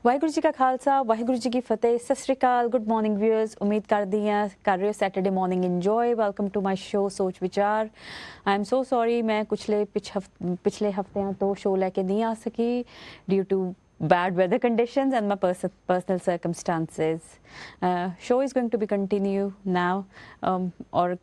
ਵਾਹਿਗੁਰੂ ਜੀ ਕਾ ਖਾਲਸਾ ਵਾਹਿਗੁਰੂ ਜੀ ਕੀ ਫਤਿਹ ਸਤਿ ਸ਼੍ਰੀ ਅਕਾਲ ਗੁੱਡ ਮਾਰਨਿੰਗ ਵਿਊਅਰਸ ਉਮੀਦ ਕਰਦੀ ਹਾਂ ਕਰ ਰਹੇ ਹੋ Saturday morning enjoy welcome to my show Soch Vichar I am so sorry ਮੈਂ ਪਿਛਲੇ ਹਫਤਿਆਂ ਤੋਂ ਸ਼ੋ ਲੈ ਕੇ ਨਹੀਂ ਆ ਸਕੀ due to bad weather conditions and my personal circumstances. Show is going to be continue now और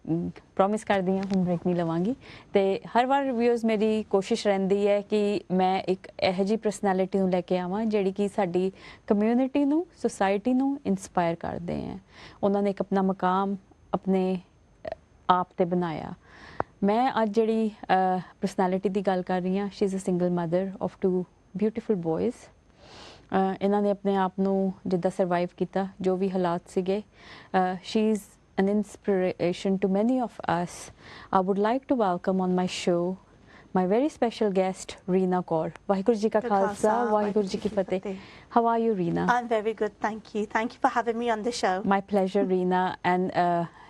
promise कर दी हूँ ब्रेक नहीं लवांगी तो हर बार रिव्यूज़ मेरी कोशिश रहती है कि मैं एक ਇਹੋ ਜਿਹੀ ਪਰਸਨੈਲਿਟੀ ਨੂੰ ਲੈ ਕੇ ਆਵਾਂ ਜਿਹੜੀ ਕਿ ਸਾਡੀ ਕਮਿਊਨਿਟੀ ਨੂੰ ਸੋਸਾਇਟੀ ਨੂੰ ਇੰਸਪਾਇਰ ਕਰਦੇ ਹੈ ਉਹਨਾਂ ਨੇ ਇੱਕ ਆਪਣਾ ਮਕਾਮ ਆਪਣੇ ਆਪ ਤੇ ਬਣਾਇਆ ਮੈਂ ਅੱਜ ਜਿਹੜੀ ਪਰਸਨੈਲਿਟੀ ਦੀ ਗੱਲ ਕਰ ਰਹੀ ਹਾਂ she is a single mother of 2 beautiful boys ਇਹਨਾਂ ਨੇ ਆਪਣੇ ਆਪ ਨੂੰ ਜਿੱਦਾਂ ਸਰਵਾਈਵ ਕੀਤਾ ਜੋ ਵੀ ਹਾਲਾਤ ਸੀਗੇ she is an inspiration to many of us. I would like to welcome on my show my very special guest Reena Kaur. Vaheguru Ji Ka Khalsa, Vaheguru Ji Ki Fateh. How are you, Reena? I'm very good, thank you. Thank you for having me on the show. My pleasure, Reena. And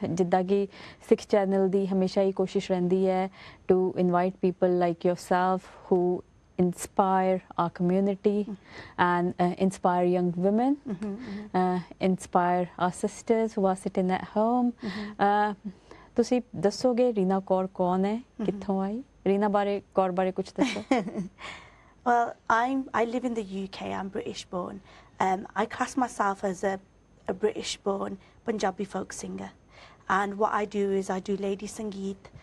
ਜਿੱਦਾਂ ਕਿ ਸਿੱਖ channel ਦੀ ਹਮੇਸ਼ਾ ਹੀ ਕੋਸ਼ਿਸ਼ ਰਹਿੰਦੀ ਹੈ to invite people like yourself who inspire our community and inspire young women, inspire our sisters who are sitting at home. ਤੁਸੀਂ ਦੱਸੋਗੇ ਰੀਨਾ ਕੌਰ ਕੌਣ ਹੈ ਕਿੱਥੋਂ ਆਈ ਰੀਨਾ ਬਾਰੇ ਕੌਰ ਬਾਰੇ ਕੁਝ ਦੱਸੋ Well, I live in the UK. I'm British born. I class myself as a British born Punjabi folk singer, and what I do is I do lady sangeet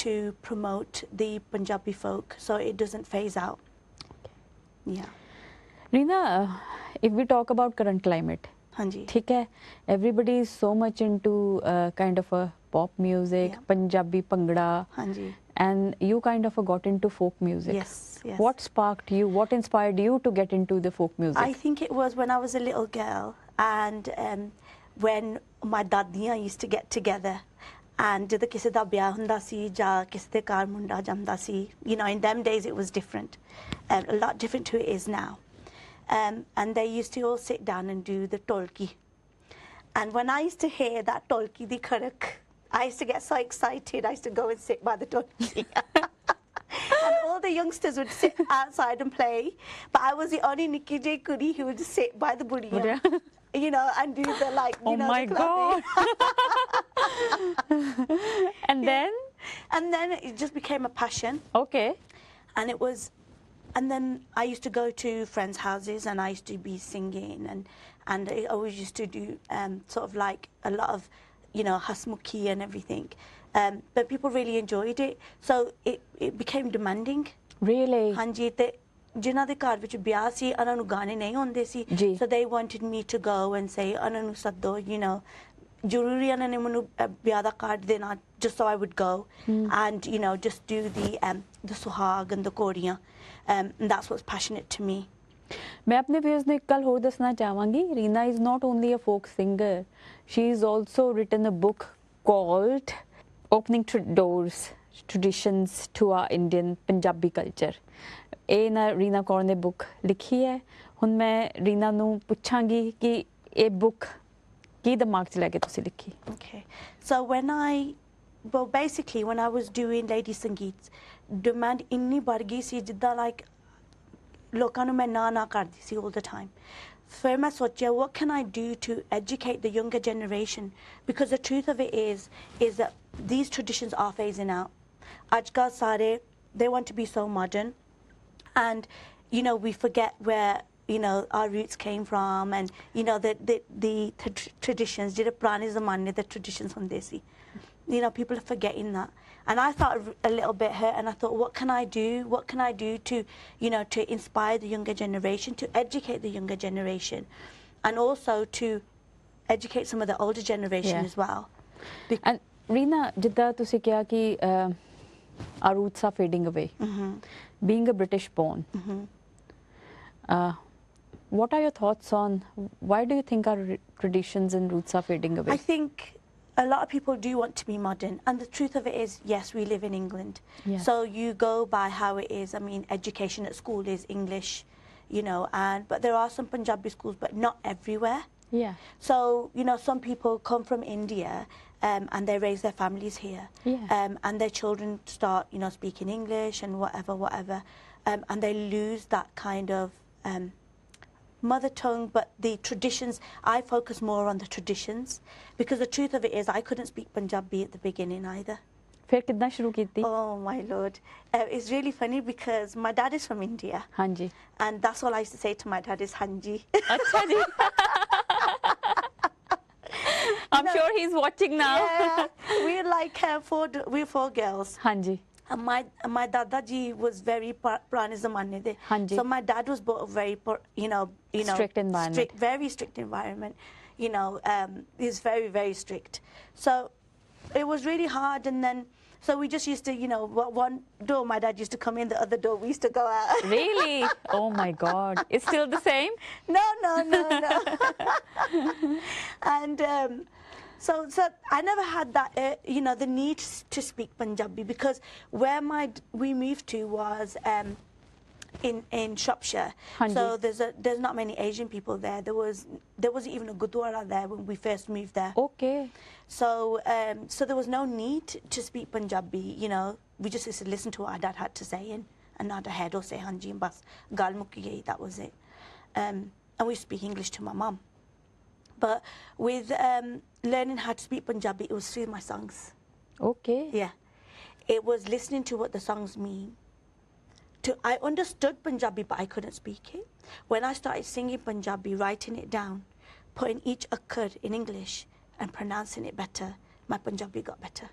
to promote the Punjabi folk so it doesn't phase out. Yeah. Reena, if we talk about current climate, Hanji. ठीक है, everybody is so much into kind of a pop music, Yeah. Punjabi Bhangra, Hanji. and you kind of got into folk music. Yes, yes. What sparked you? What inspired you to get into the folk music? I think it was when I was a little girl, and when my dadiyan used to get together. And ਜਦੋਂ ਕਿਸੇ ਦਾ ਵਿਆਹ ਹੁੰਦਾ ਸੀ ਜਾਂ ਕਿਸੇ ਦੇ ਘਰ ਮੁੰਡਾ ਜੰਮਦਾ ਸੀ you know in them days it was different, a lot different to it is now, and they used to all sit down and do the tolki, and when I used to hear that tolki di kharak I used to get so excited. I used to go and sit by the tolki and all the youngsters would sit outside and play, but I was the only nikki jay kudi who would sit by the budiya you know and do the like you know my the God. And then it just became a passion. Okay. And then I used to go to friends' houses and I used to be singing and I always used to do sort of like a lot of you know hasmukhi and everything, but people really enjoyed it, so it became demanding. Really? Hanji te ਜਿਨ੍ਹਾਂ ਦੇ ਘਰ ਵਿੱਚ ਵਿਆਹ ਸੀ ਉਹਨਾਂ ਨੂੰ ਗਾਣੇ ਨਹੀਂ ਹੁੰਦੇ ਸੀ so they wanted me to go and say ਉਹਨਾਂ ਨੂੰ ਸੱਦੋ you know ਜ਼ਰੂਰੀ ਉਹਨਾਂ ਨੇ ਮੈਨੂੰ ਵਿਆਹ ਦਾ ਕਾਰਡ ਦੇਣਾ just so I would go and you know just do the ਸੁਹਾਗ and the ਕੋੜੀਆਂ, and that's what's passionate to me. ਮੈਂ ਆਪਣੇ ਵਿਊਅਰਸ ਨੂੰ ਇੱਕ ਗੱਲ ਹੋਰ ਦੱਸਣਾ ਚਾਹਾਂਗੀ Reena is not only a folk singer, she is also written a book called Opening Doors Traditions to Our Indian Punjabi Culture. ਇਹ ਨਾ ਰੀਨਾ ਕੌਰ ਨੇ ਬੁੱਕ ਲਿਖੀ ਹੈ ਹੁਣ ਮੈਂ ਰੀਨਾ ਨੂੰ ਪੁੱਛਾਂਗੀ ਕਿ ਇਹ ਬੁੱਕ ਕੀ ਦਿਮਾਗ 'ਚ ਲੈ ਕੇ ਤੁਸੀਂ ਲਿਖੀ Okay, so basically when I was doing lady sangeet demand ਇੰਨੀ ਵੱਧ ਗਈ ਸੀ ਜਿੱਦਾਂ like ਲੋਕਾਂ ਨੂੰ ਮੈਂ ਨਾ ਕਰਦੀ ਸੀ all the time. ਫਿਰ ਮੈਂ ਸੋਚਿਆ what can I do to educate the younger generation, because the truth of it is that these traditions are phasing out. ਅੱਜ ਕੱਲ੍ਹ ਸਾਰੇ they want to be so modern, and you know we forget where you know our roots came from, and you know the traditions ਜਿਹੜੇ ਪੁਰਾਣੇ ਜ਼ਮਾਨੇ ਦੇ traditions ਹੁੰਦੇ ਸੀ you know people are forgetting that, and I felt a little bit hurt and I thought what can I do to you know to inspire the younger generation, to educate the younger generation, and also to educate some of the older generation as well. And Reena, ਜਿੱਦਾਂ ਤੁਸੀਂ ਕਿਹਾ ਕਿ our roots are fading away. Being a British born, what are your thoughts on why do you think our traditions and roots are fading away? I think a lot of people do want to be modern, and the truth of it is yes we live in England, so you go by how it is. I mean education at school is English, you know, but there are some Punjabi schools but not everywhere. So you know some people come from India and they raise their families here, and their children start you know speaking English and whatever, and they lose that kind of mother tongue, but the traditions, I focus more on the traditions because the truth of it is I couldn't speak Punjabi at the beginning either. ਫਿਰ ਕਿੱਦਾਂ ਸ਼ੁਰੂ ਕੀਤੀ? Oh my lord. It's really funny because my dad is from India ਹਾਂਜੀ and that's all I used to say to my dad is Hanji. ਅੱਛਾ ਜੀ I'm No. sure he's watching now. Yeah, we're like we're four girls. ਹਾਂਜੀ And my dada ji was very purane zamane de. Hanji. So my dad was brought up very, Strict environment. very strict environment. He's very, very strict. So it was really hard. And then, so we just used to, one door my dad used to come in, the other door we used to go out. Really? Oh my God. It's still the same? No. And so I never had that, the need to speak Punjabi because where we moved to was in Shropshire. Hanji. So there's not many Asian people there. There wasn't even a gurdwara there when we first moved there. Okay. So there was no need to speak Punjabi. We just used to listen to what our dad had to say and nod our head or say Hanji and bas gal mukki gayi, that was it. And we speak English to my mum. But with learning how to speak Punjabi, it was through my songs. Okay. Yeah. It was listening to what the songs mean. I understood Punjabi, but I couldn't speak it. When I started singing Punjabi, writing it down, putting each akkar in English and pronouncing it better, my Punjabi got better.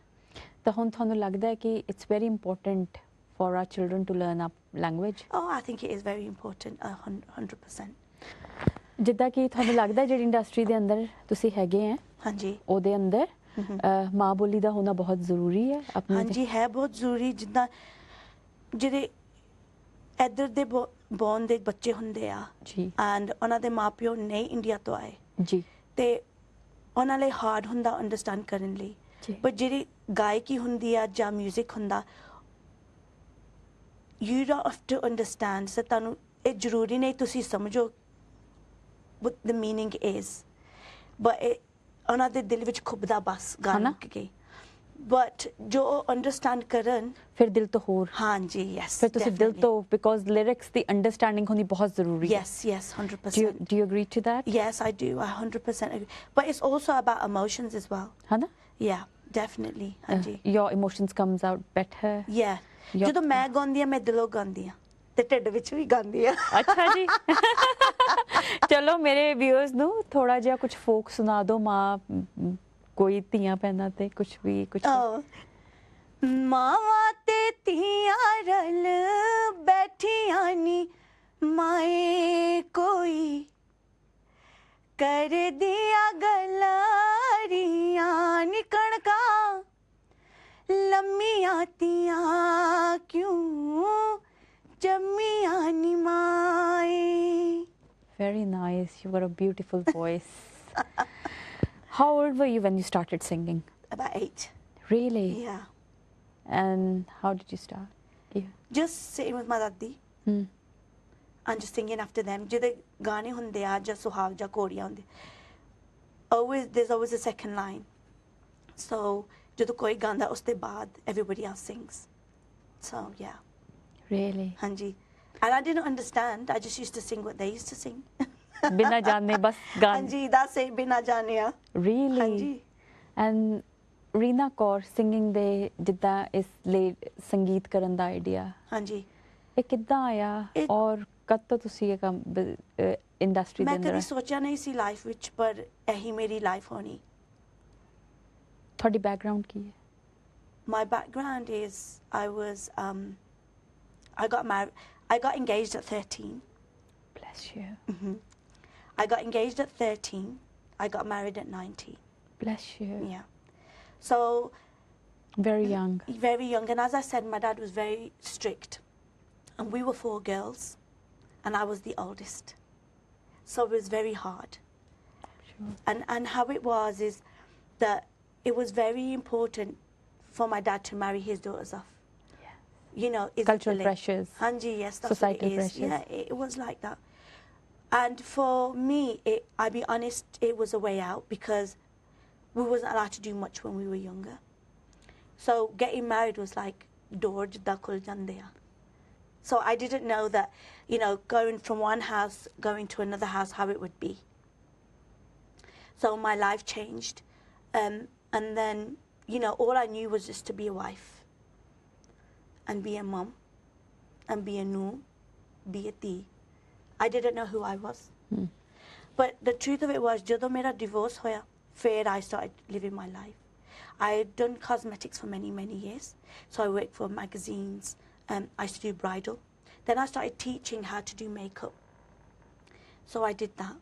ਤਾਂ ਹੁਣ ਤੁਹਾਨੂੰ ਲੱਗਦਾ ਹੈ ਕਿ it's very important for our children to learn our language? Oh, I think it is very important, 100%. ਜਿੱਦਾਂ ਕਿ ਤੁਹਾਨੂੰ ਲੱਗਦਾ ਜਿਹੜੀ ਇੰਡਸਟਰੀ ਦੇ ਅੰਦਰ ਤੁਸੀਂ ਹੈਗੇ ਆ ਹਾਂਜੀ ਉਹਦੇ ਅੰਦਰ ਮਾਂ ਬੋਲੀ ਦਾ ਹੋਣਾ ਬਹੁਤ ਜ਼ਰੂਰੀ ਹੈ ਆਪਣੇ ਹਾਂਜੀ ਹੈ ਬਹੁਤ ਜ਼ਰੂਰੀ ਜਿੱਦਾਂ ਜਿਹੜੇ ਇੱਧਰ ਦੇ ਬੌਨ ਦੇ ਬੱਚੇ ਹੁੰਦੇ ਆ ਜੀ ਐਂਡ ਉਹਨਾਂ ਦੇ ਮਾਪਿਓ ਨਹੀਂ ਇੰਡੀਆ ਤੋਂ ਆਏ ਜੀ ਤੇ ਉਹਨਾਂ ਲਈ ਹਾਰਡ ਹੁੰਦਾ ਅੰਡਰਸਟੈਂਡ ਕਰਨ ਲਈ ਪਰ ਜਿਹੜੀ ਗਾਇਕੀ ਹੁੰਦੀ ਆ ਜਾਂ 뮤직 ਹੁੰਦਾ you don't have to understand so ਤੁਹਾਨੂੰ ਇਹ ਜ਼ਰੂਰੀ ਨਹੀਂ ਤੁਸੀਂ ਸਮਝੋ what the meaning is but ਉਹਨਾਂ ਦੇ ਦਿਲ ਵਿੱਚ ਖੁੱਬਦਾ ਬਸ ਗਾਣਾ ਕਿ but ਜੋ ਅੰਡਰਸਟੈਂਡ ਕਰਨ ਫਿਰ ਦਿਲ ਤੋਂ ਹੋਰ ਹਾਂਜੀ ਯੈਸ ਫਿਰ ਤੁਸੀਂ ਦਿਲ ਤੋਂ because lyrics ਦੀ ਅੰਡਰਸਟੈਂਡਿੰਗ ਹੋਣੀ ਬਹੁਤ ਜ਼ਰੂਰੀ ਹੈ yes 100% do you agree to that yes I do I 100% agree but it's also about emotions as well ਹਨਾ yeah definitely ਹਾਂਜੀ your emotions comes out better yeah ਜਦੋਂ ਮੈਂ ਗਾਉਂਦੀ ਆ ਮੈਂ ਦਿਲੋਂ ਗਾਉਂਦੀ ਆ ਤੇ ਢਿੱਡ ਵਿੱਚ ਵੀ ਗਾਉਂਦੀ ਆ ਅੱਛਾ ਜੀ ਚਲੋ ਮੇਰੇ ਵਿਊਅਰਸ ਨੂੰ ਥੋੜਾ ਜਿਹਾ ਕੁਝ ਫੋਕ ਸੁਣਾ ਦਿਓ ਮਾਂ ਕੋਈ ਧੀਆਂ ਪੈਣਾ ਤੇ ਕੁਝ ਵੀ ਕੁਝ ਮਾਵਾਂ ਤੇ ਧੀਆਂ ਰਲ ਬੈਠੀਆਂ ਨੀ ਮਾਏ ਕੋਈ ਕਰਦੀਆਂ ਗਲਾਰੀਆਂ ਨੀ ਕਣਕਾਂ ਲੰਮੀਆਂ ਧੀਆਂ ਕਿਉਂ ਜੰਮੀਆਂ ਨੀ ਮਾਏ Very nice. You got a beautiful voice. How old were you when you started singing? About 8. Really? Yeah. And how did you start? Yeah. Just sitting with my daddy and just singing after them. ਜਿਹਦੇ ਗਾਣੇ ਹੁੰਦੇ ਆ ਜਾਂ ਸੁਹਾਗ ਜਾਂ ਕੋੜੀਆਂ ਹੁੰਦੇ there's always a second line. So ਜਦੋਂ ਕੋਈ ਗਾਉਂਦਾ ਉਸ ਦੇ ਬਾਅਦ everybody else sings. So yeah. Really? ਹਾਂਜੀ. And I didn't understand. I just used to sing what they used to sing. ਬਿਨਾਂ ਜਾਣੇ ਬਸ ਗਾਣ ਹਾਂਜੀ that's it ਬਿਨਾਂ ਜਾਣਿਆ. Really? ਹਾਂਜੀ. And ਰੀਨਾ ਕੌਰ ਸਿੰਗਿੰਗ ਦੇ ਜਿੱਦਾਂ ਇਸ ਲਈ ਸੰਗੀਤ ਕਰਨ ਦਾ ਆਈਡੀਆ ਹਾਂਜੀ. ਇਹ ਕਿੱਦਾਂ ਆਇਆ ਔਰ ਕਦ ਤੋਂ ਤੁਸੀਂ ਇਹ ਕੰਮ ਇੰਡਸਟਰੀ ਦੇ ਮੈਂ ਅੰਦਰ ਕਦੀ ਸੋਚਿਆ ਨਹੀਂ ਸੀ ਲਾਈਫ ਵਿੱਚ ਪਰ ਇਹੀ ਮੇਰੀ ਲਾਈਫ ਹੋਣੀ. ਤੁਹਾਡੀ ਬੈਕਗ੍ਰਾਉਂਡ ਕੀ ਹੈ? My background is I got married. I got engaged at 13. Bless you. I got engaged at 13. I got married at 19. Bless you. Yeah. So Very young. very young. And as I said, my dad was very strict. And we were 4 girls. And I was the oldest. So it was very hard. Sure. And how it was is that it was very important for my dad to marry his daughters off. Is Cultural pressures. Hanji, yes, that's Societal what it is. pressures. Yeah, it was like that. And for me, I'll be honest, it was a way out because we wasn't allowed to do much when we were younger. So getting married was like door jidda khul jande. So I didn't know that, you know, going from one house, going to another house, how it would be. So my life changed. And then, you know, all I knew was just to be a wife and be a mum and be a nu, be a tea. I didn't know who I was. But the truth of it was, ਜਦੋਂ ਮੇਰਾ divorce ਹੋਇਆ, ਫਿਰ I started living my life. I had done cosmetics for many, many years. So I worked for magazines. I used to do bridal. Then I started teaching how to do makeup. So I did that.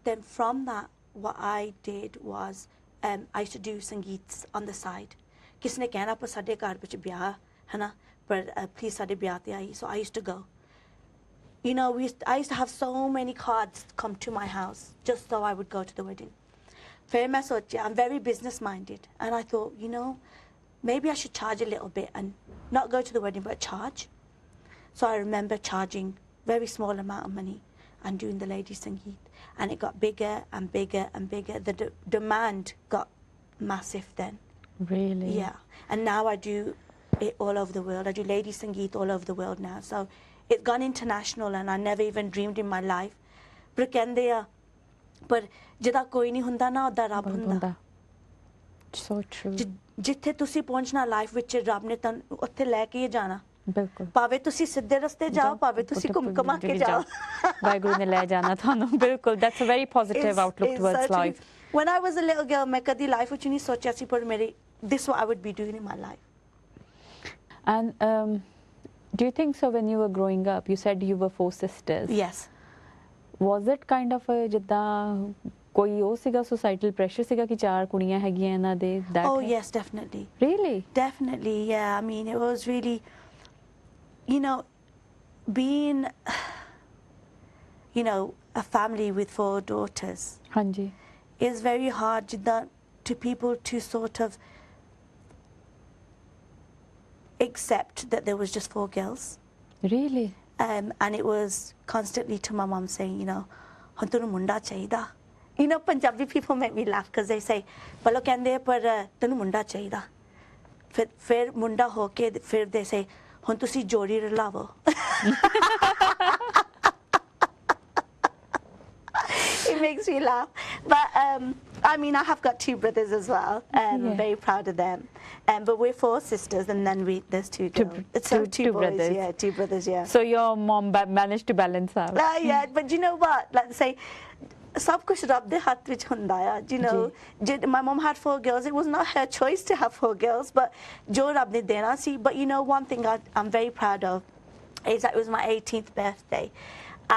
Then from that, what I did was I used to do sangeets on the side. किसी ने कहना पर साढ़े घर ਵਿੱਚ ਵਿਆਹ है ना, पर please साढ़े ਵਿਆਹ ਤੇ ਆਈ. So I used to go. You know, I used to have so many cards come to my house just so I would go to the wedding. ਫਿਰ ਮੈਂ ਸੋਚਿਆ, I'm very business minded, and I thought, you know, maybe I should charge a little bit and not go to the wedding but charge. So I remember charging very small amount of money and doing the ladies sangeet, and it got bigger and bigger and bigger. The demand got massive then. Really? Yeah, and now I do it all over the world. I do ladies sangeet all over the world now. So it's gone international, and I never even dreamed in my life. ਪਰ ਕਹਿੰਦੇ ਆ, ਪਰ ਜਿਹਦਾ ਕੋਈ ਨਹੀਂ ਹੁੰਦਾ ਨਾ, ਉਹਦਾ ਰੱਬ ਹੁੰਦਾ. So true. ਜਿੱਥੇ ਤੁਸੀਂ ਪਹੁੰਚਣਾ ਲਾਈਫ ਵਿੱਚ, ਰੱਬ ਨੇ ਤੁਹਾਨੂੰ ਉੱਥੇ ਲੈ ਕੇ ਹੀ ਜਾਣਾ. ਬਿਲਕੁਲ. ਭਾਵੇਂ ਤੁਸੀਂ ਸਿੱਧੇ ਰਸਤੇ ਜਾਓ, ਭਾਵੇਂ ਤੁਸੀਂ ਘੁੰਮ ਘਮਾ ਕੇ ਜਾਓ. ਵਾਹਿਗੁਰੂ ਨੇ ਲੈ ਜਾਣਾ ਤੁਹਾਨੂੰ. ਬਿਲਕੁਲ. That's a very positive outlook towards life. When I was a little girl, ਮੈਂ ਕਦੀ ਲਾਈਫ ਵਿੱਚ ਨਹੀਂ ਸੋਚਿਆ ਸੀ, ਪਰ ਮੇਰੀ this what I would be doing in my life. And do you think so when you were growing up, you said you were 4 sisters. Yes. Was it kind of a ਜਿੱਦਾਂ ਕੋਈ ਉਹ ਸੀਗਾ societal pressure ਸੀਗਾ ਕਿ 4 ਕੁੜੀਆਂ ਹੈਗੀਆਂ ਇਹਨਾਂ ਦੇ? Oh yes, definitely. Really? Definitely, yeah. I mean, it was really, you know, being, you know, a family with 4 daughters ਹਾਂਜੀ. is very hard ਜਿੱਦਾਂ to people to sort of accept that there was just 4 girls. Really? And it was constantly to my mom saying, you know, ਹੁਣ ਤੈਨੂੰ ਮੁੰਡਾ ਚਾਹੀਦਾ. You know, Punjabi people make me laugh because they say, ਪਹਿਲਾਂ ਕਹਿੰਦੇ ਪਰ ਤੈਨੂੰ ਮੁੰਡਾ ਚਾਹੀਦਾ. ਫਿਰ ਮੁੰਡਾ ਹੋ ਕੇ ਫਿਰ they say, ਹੁਣ ਤੁਸੀਂ ਜੋੜੀ ਰਲਾਵੋ. It makes me laugh. But I mean, I have got 2 brothers as well. I'm very proud of them. But we're 4 sisters, and then there's 2 girls. So 2 boys, brothers. Yeah, 2 brothers, yeah. So your mom managed to balance out. Yeah, but you know what? Like say, ਸਭ ਕੁਝ ਰੱਬ ਦੇ ਹੱਥ ਵਿੱਚ ਹੁੰਦਾ ਆ. You know, my mom had 4 girls. It was not her choice to have 4 girls, but ਜੋ ਰੱਬ ਨੇ ਦੇਣਾ ਸੀ. But you know, one thing I'm very proud of is that it was my 18th birthday,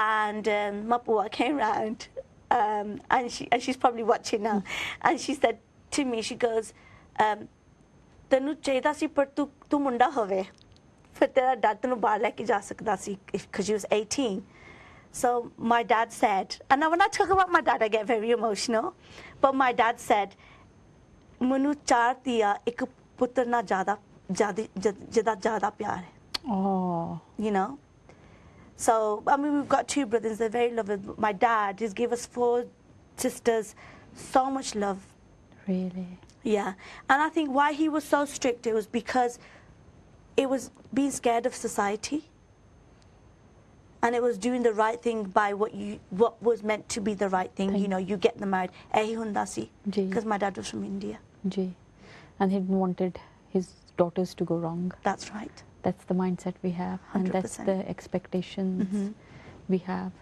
and my bua came round, and she's probably watching now, and she said to me, she goes, ਤੈਨੂੰ ਚਾਹੀਦਾ ਸੀ ਪਰ ਤੂੰ ਮੁੰਡਾ ਹੋਵੇ, ਫਿਰ ਤੇਰਾ dad ਤੈਨੂੰ ਬਾਹਰ ਲੈ ਕੇ ਜਾ ਸਕਦਾ ਸੀ, because she was 18. So my dad said, and now when I talk about my dad, I get very emotional, but my dad said, ਮੈਨੂੰ 4 ਧੀਆਂ ਇੱਕ ਪੁੱਤਰ ਨਾਲ ਜ਼ਿਆਦਾ ਪਿਆਰ ਹੈ. Oh. You know? So, I mean, we've got 2 brothers, they're very loving. My dad just gave us 4 sisters so much love. Really? Yeah. And I think why he was so strict, it was because it was being scared of society. And it was doing the right thing by what was meant to be the right thing. You know, you get them married. Ehi hunda si. Because my dad was from India. Ji. And he didn't wanted his daughters to go wrong. That's right. That's the mindset we have. 100%. And that's the expectations we have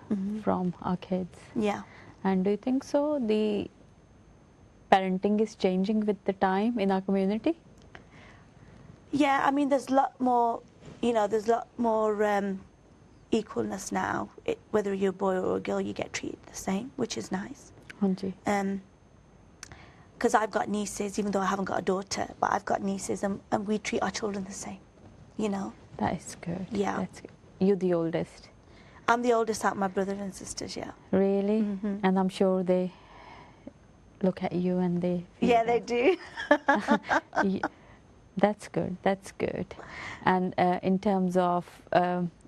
from our kids. Yeah. And do you think so the parenting is changing with the time in our community? Yeah, I mean, there's a lot more, you know, there's a lot more equalness now. Whether you're a boy or a girl, you get treated the same, which is nice. Hanji. Because I've got nieces, even though I haven't got a daughter, but I've got nieces, and we treat our children the same, you know. That is good. Yeah. That's good. You're the oldest. I'm the oldest out of my brothers and sisters, yeah. Really? And I'm sure they look at you and they feel Yeah, they that. do. That's good. That's good. And in terms of,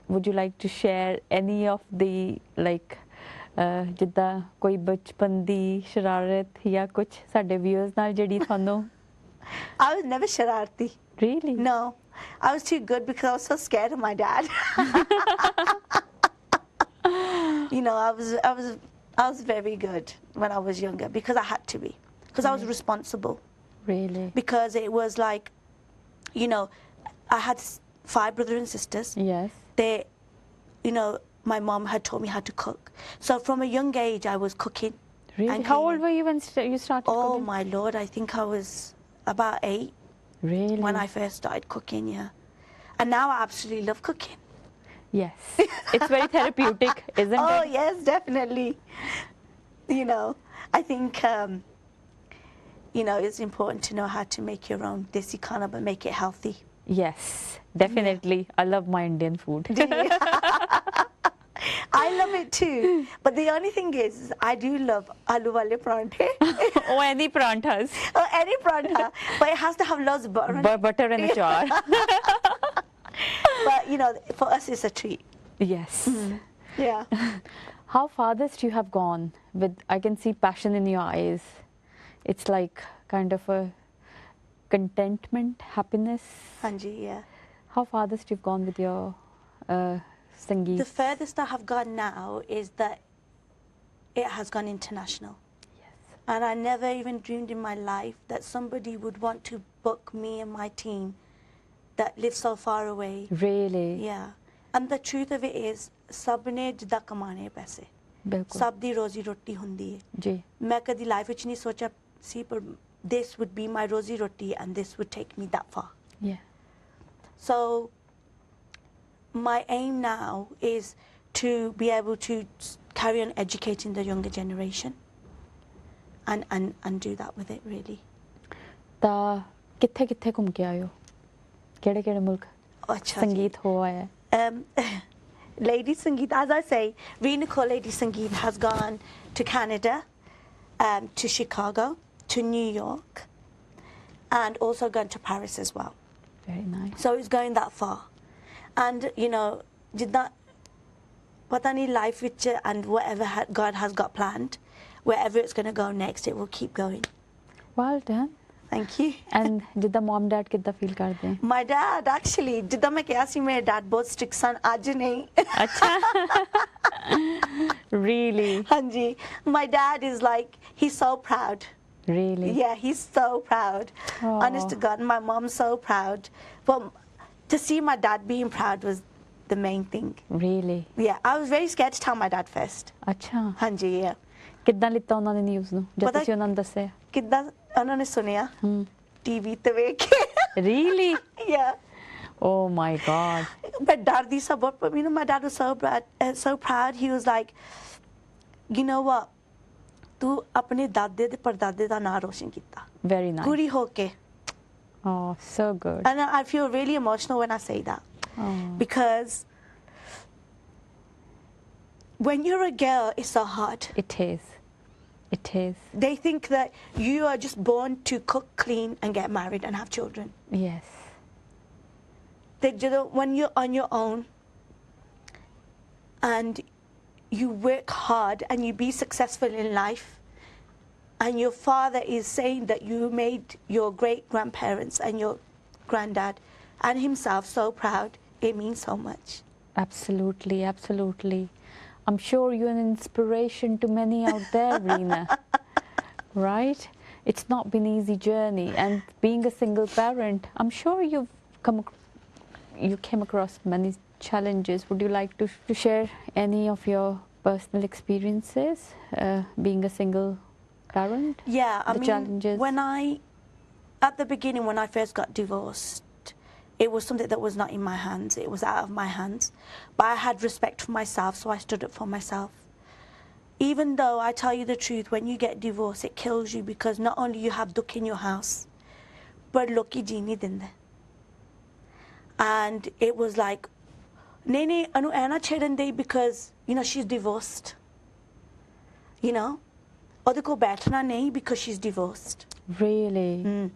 would you like to share any of the, like, ਜਿੱਦਾਂ ਕੋਈ ਬਚਪਨ ਦੀ ਸ਼ਰਾਰਤ ਜਾਂ ਕੁਝ ਸਾਡੇ viewers ਨਾਲ ਜਿਹੜੀ ਤੁਹਾਨੂੰ? I was never shararti. Really? No. I was too good because I was so scared of my dad. You know, I was very good when I was younger because I had to be, because I was responsible. Really? Because it was like, you know, I had 5 brothers and sisters. Yes. They, you know, my mom had taught me how to cook. So from a young age, I was cooking. Really? and How old cleaning. were you when you started Oh cooking? my Lord, I think I was about 8 Really? when I first started cooking, yeah. And now I absolutely love cooking. Yes. It's very therapeutic, isn't Oh it? yes, definitely. You know, I think, you know, it's important to know how to make your own desi khana, but make it healthy. Yes, definitely. I love my Indian food. Do you? I love it too. But the only thing is I do love aloo wale paranthe. Oh, any pranthas. Or any parantha, but it has to have loads of butter on it. Butter and achar. But, you know, for us it's a treat. Yes. Yeah. How farthest you have gone with, I can see passion in your eyes. It's like kind of a contentment, happiness. Hanji, yeah. How farthest you've gone with your Sangeet? The furthest I have gone now is that it has gone international. Yes. And I never even dreamed in my life that somebody would want to book me and my team that live so far away. Really? Yeah. And the truth of it is, sabne jida kamane paise. बिल्कुल Sab di rozi roti hundi hai. जी मैं कदी life ਵਿੱਚ नहीं सोचा ਸੀ ਪਰ this would be my rosy roti and this would take me that far. yeah So my aim now is to be able to carry on educating the younger generation and do that with it really. ਤਾਂ ਕਿੱਥੇ ਕਿੱਥੇ ਘੁੰਮ ਕੇ ਆਇਓ ਕਿਹੜੇ ਕਿਹੜੇ ਮੁਲਕ Acha ji. ਸੰਗੀਤ ਹੋ ਆਇਆ ਹੈ? Lady Sangeet, as I say, Reena Kaur Lady Sangeet has gone to Canada, to Chicago, to New York, and also gone to Paris as well. Very nice. So it's going that far. And, you know, jidda pata nahi life vich and whatever God has got planned, wherever it's going to go next, it will keep going. Well done. Thank you. And ਜਿੱਦਾਂ mom dad ਕਿੱਦਾਂ feel ਕਰਦੇ My dad, actually, jidda मैं किया सी मेरे dad बहुत strict सन, आज नहीं. अच्छा really Hanji, my dad is like, he's so proud. really Yeah, he's so proud. Aw. Honest to God, my mom's so proud. But to see my dad being proud was the main thing. really Yeah, I was very scared to tell my dad first. ਅੱਛਾ Hanji, yeah. ਕਿੱਦਾਂ ਲਿੱਤਾ ਉਹਨਾਂ ਨੇ news ਨੂੰ ਜਦ ਪਤਾ- ਤੁਸੀਂ ਉਹਨਾਂ ਨੂੰ ਦੱਸਿਆ ਕਿੱਦਾਂ ਉਹਨਾਂ ਨੇ ਸੁਣਿਆ ਹਮ ਟੀਵੀ ਤੇ ਵੇਖ ਕੇ really yeah oh my god ਮੈਂ ਡਰਦੀ ਸਾਂ ਬਹੁਤ but you know my dad was so proud. He was like, you know what, ਤੂੰ ਆਪਣੇ ਦਾਦੇ ਤੇ ਪਰਦਾਦੇ ਦਾ ਨਾਂ ਰੋਸ਼ਨ ਕੀਤਾ very nice ਕੁੜੀ ਹੋ ਕੇ. oh so good And I feel really emotional when I say that oh. because when you're a girl it's so hard. it is They think that you are just born to cook, clean and get married and have children. yes When you're on your own and you work hard and you be successful in life and your father is saying that you made your great grandparents and your granddad and himself so proud, it means so much. absolutely absolutely I'm sure you're an inspiration to many out there Reena right it's not been an easy journey and being a single parent I'm sure you came across many challenges. Would you like to share any of your personal experiences being a single parent? Yeah, I The mean, challenges. at the beginning when I first got divorced, it was something that was not in my hands. It was out of my hands. But I had respect for myself, so I stood up for myself. Even though I tell you the truth, when you get divorced, it kills you because not only you have dukh in your house, but loki jeeni dinde. And it was like, nahi anu aina chedan de because, you know, she's divorced. You know? Ode ko baithna nahi because she's divorced. Really?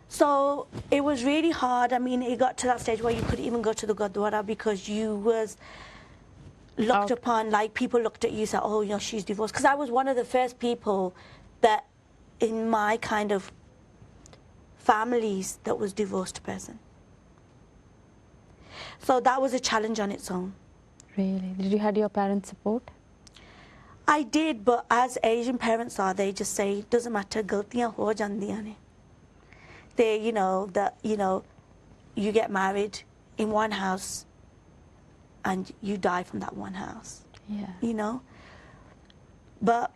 So it was really hard. I mean, it got to that stage where you couldn't even go to the Gurdwara because you was looked Out. upon, like people looked at you and said, oh, you know, she's divorced. Because I was one of the first people that in my kind of families that was divorced person. So that was a challenge on its own. Really? Did you had your parents' support? I did, but as Asian parents are, they just say, doesn't matter, galtiyan ho jandiyan ne. They, you get married in one house and you die from that one house, Yeah. But,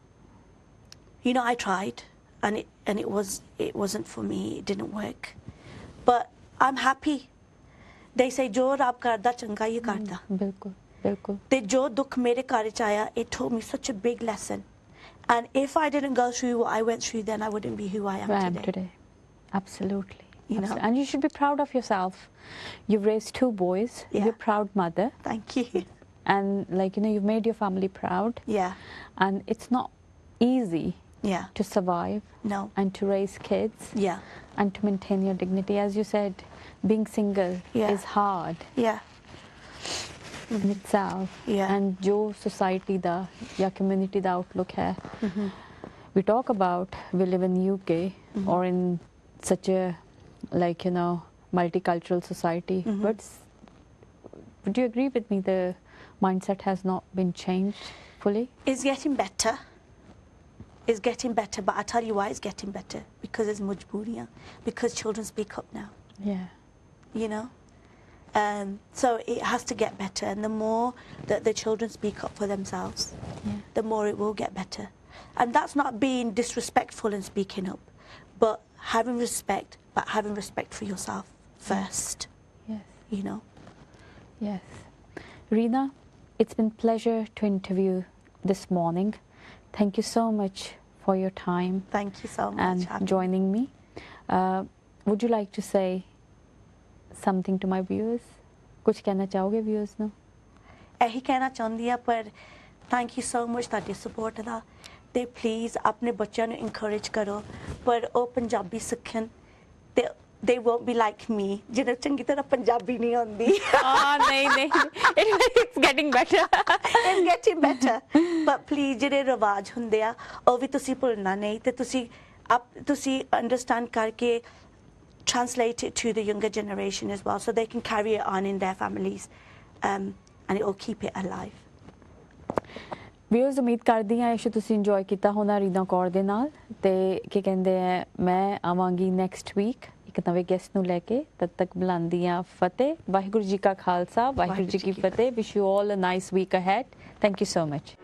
I tried and it wasn't for me, it didn't work. But I'm happy. They say, jo rab karda changa hi karda. बिल्कुल बिल्कुल. They jo dukh mere ghar vich aaya, it taught me such a big lesson. And if I didn't go through what I went through, then I wouldn't be who I am today. Absolutely. You know. And you should be proud of yourself. You've raised 2 boys. Yeah. You're a proud mother. Thank you. And you've made your family proud. Yeah, And it's not easy yeah, to survive no, and to raise kids yeah, and to maintain your dignity. As you said, being single Yeah. is hard yeah, in itself. Yeah. And jo society da ya community da outlook hai. We talk about we live in UK or in such a multicultural society, but would you agree with me the mindset has not been changed fully? It's getting better. It's getting better, but I tell you why it's getting better. Because it's majbooriyan. Because children speak up now, Yeah. So it has to get better. And the more that the children speak up for themselves, Yeah. the more it will get better. And that's not being disrespectful and speaking up, but having respect for yourself first, Yes. Yes. Reena, it's been pleasure to interview this morning. Thank you so much for your time Thank you so much. and Happy- joining me. Would you like to say something to my viewers? कुछ कहना चाहोगे viewers ਨੂੰ? ਇਹੀ ਕਹਿਣਾ ਚਾਹੁੰਦੀ ਆ ਪਰ thank you so much ਤੁਹਾਡੀ ਸਪੋਰਟ ਦਾ ਤੇ ਪਲੀਜ਼ ਆਪਣੇ ਬੱਚਿਆਂ ਨੂੰ ਇਨਕਰੇਜ ਕਰੋ ਪਰ ਉਹ ਪੰਜਾਬੀ ਸਿੱਖਣ ਤੇ they won't be like me ਜਿਹਨਾਂ ਚੰਗੀ ਤਰ੍ਹਾਂ ਪੰਜਾਬੀ ਨਹੀਂ ਆਉਂਦੀ नहीं. It's getting better. it's getting better but please ਜਿਹੜੇ ਰਿਵਾਜ ਹੁੰਦੇ ਆ ਉਹ ਵੀ ਤੁਸੀਂ ਭੁੱਲਣਾ ਨਹੀਂ ਤੇ ਤੁਸੀਂ understand ਕਰਕੇ translate it to the younger generation as well so they can carry it on in their families and it will keep it alive. Viewers ਉਮੀਦ ਕਰਦੀ ਹਾਂ ਇਹ ਤੁਸੀਂ ਇੰਜੋਏ ਕੀਤਾ ਹੋਣਾ ਰੀਨਾ ਕੌਰ ਦੇ ਨਾਲ ਤੇ ਕੀ ਕਹਿੰਦੇ ਆ ਮੈਂ ਆਵਾਂਗੀ ਨੈਕਸਟ ਵੀਕ ਇੱਕ ਨਵੇਂ ਗੈਸਟ ਨੂੰ ਲੈ ਕੇ ਤਦ ਤੱਕ ਬੁਲਾਉਂਦੀ ਹਾਂ ਫਤਿਹ ਵਾਹਿਗੁਰੂ ਜੀ ਕਾ ਖਾਲਸਾ ਵਾਹਿਗੁਰੂ ਜੀ ਕੀ ਫਤਿਹ wish you all a nice week ahead thank you so much